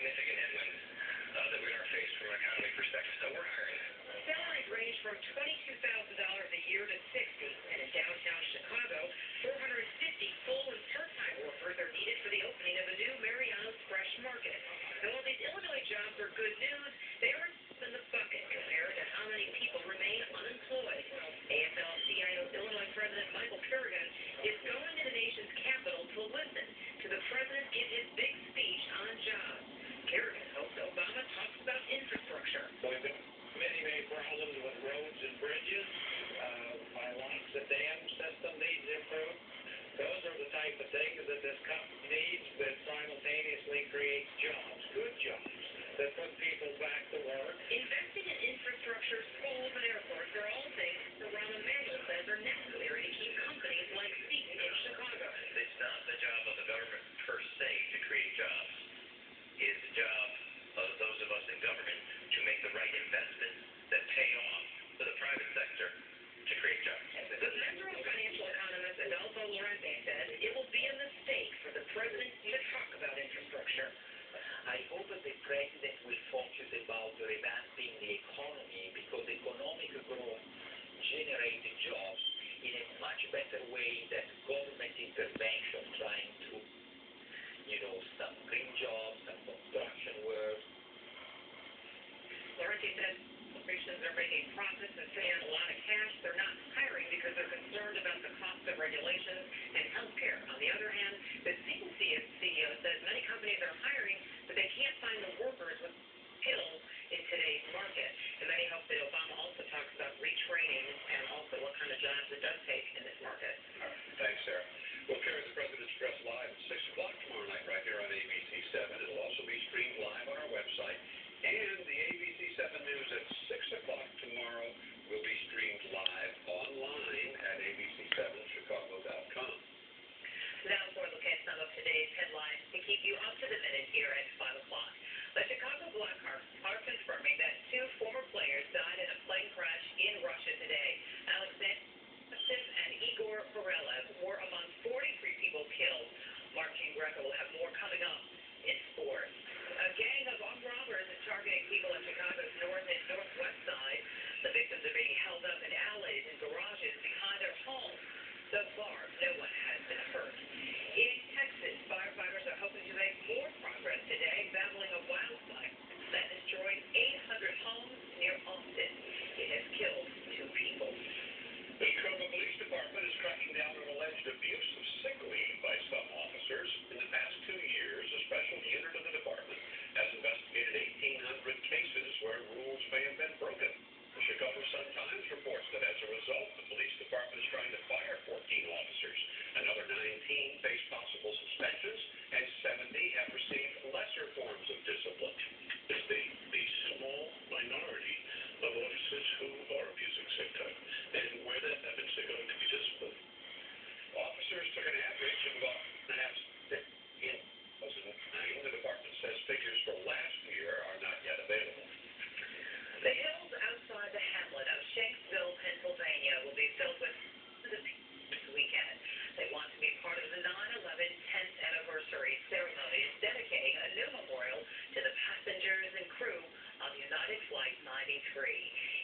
significant headwinds that we are faced from an economy perspective. So we're hiring. Salaries range from $22,000 a year to $60,000, and in downtown Chicago, 450 full and part-time workers are needed for the opening of a new Mariano's Fresh Market. And while these Illinois jobs are good news, they aren't in the bucket compared to how many people remain unemployed. AFL-CIO Illinois President Michael Kerrigan is going to the nation's capital to listen to the president give his big speech on jobs. Kerrigan hopes Obama talks about infrastructure. Many problems with roads and bridges. My locks, the dam system needs improved. Those are the type of things that this company needs that simultaneously creates jobs, good jobs, that put people back to work. Investing in infrastructure, schools, and airports are all things Rahm Emanuel says are necessary to keep companies like Seton in Chicago. It's not the job of the government per se to create jobs. It's the job of those of us in government to make the right investments that pay off for the private sector to create jobs. The Metro financial economist Adolfo Llorente says it will be a mistake for the president to talk about infrastructure. I hope that the president will focus about revamping the economy because economic growth generates jobs in a much better way than government intervention trying to, some green jobs, some construction work. Llorente says corporations are making profits and sitting on a lot of cash. They're not hiring because they're concerned about the cost of regulations and health care. On the other hand, the Seton CEO says many companies are hiring, but they can't find the workers with skills in today's market. And many hope that Obama also talks about retraining and also what kind of jobs it does take in this market. Thanks, Sarah. We'll carry the President's Address live at 6 o'clock tomorrow night right here on ABC 7. It'll also be streamed live on our website. And the ABC 7 News at 6 o'clock tomorrow will be streamed live online at abc7chicago.com. Now for a look at some of today's headlines to keep you up to the minute here at 5 o'clock. The Chicago Blackhawks are confirming that 2 former players died in a plane crash in Russia today. Alexander and Igor Borelev were among 43 people killed. Mark Greco will have more coming up in sports. A gang of armed robbers is targeting people on Chicago's north and northwest side. The victims are being held up in alleys and garages behind their homes. So far, no one has been hurt. In Texas, firefighters are hoping to make more progress today battling a wildfire that destroyed 800 homes near Austin. It has killed 2 people. The Chicago Police Department is cracking down on alleged abuse of sick leave by some officers. In the past 2 years, a special unit of the department has investigated 1,800 cases where rules may have been broken. The Chicago Sun-Times reports that as a result, the police department is trying to fire 14 officers. Another 19 face possible suspensions, and 70 have received lesser forms of discipline. It's the small minority of officers who are abusing sick time, and where that happens, they're going to be disciplined. Officers took an average of about in 2009. The department says figures for last year are not yet available. The hills outside the hamlet of Shanksville, Pennsylvania, will be filled with this weekend. They want to be part of the 9/11 10th anniversary ceremony, dedicating a new memorial to the passengers and crew on United Flight 93.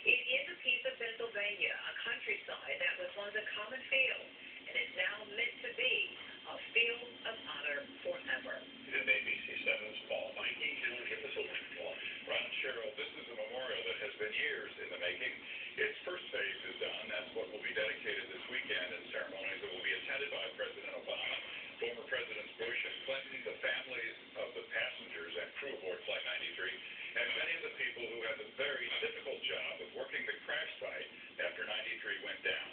It is a piece of Pennsylvania, a countryside that was once a common field, and is now meant to be a field of honor forever. In ABC 7's Paul Mikey can give us a look. Ron Sherrill, this is a memorial that has been years in the making. Its first phase is done. That's what will be dedicated this weekend in ceremonies that will be attended by President Obama, former Presidents Bush and Clinton, the families of the passengers and crew aboard Flight 93, and many of the people who had the very difficult job of working the crash site after 93 went down.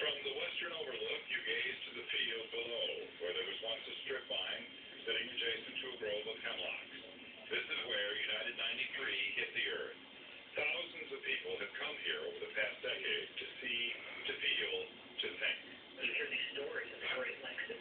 From the western overlook, you gaze to the field below, where there was once a strip mine sitting adjacent to a grove of hemlocks. This is where United 93 hit the earth. Thousands of people have come here over the past decade to see, to feel, to think. You hear these stories of the Great Lakes, the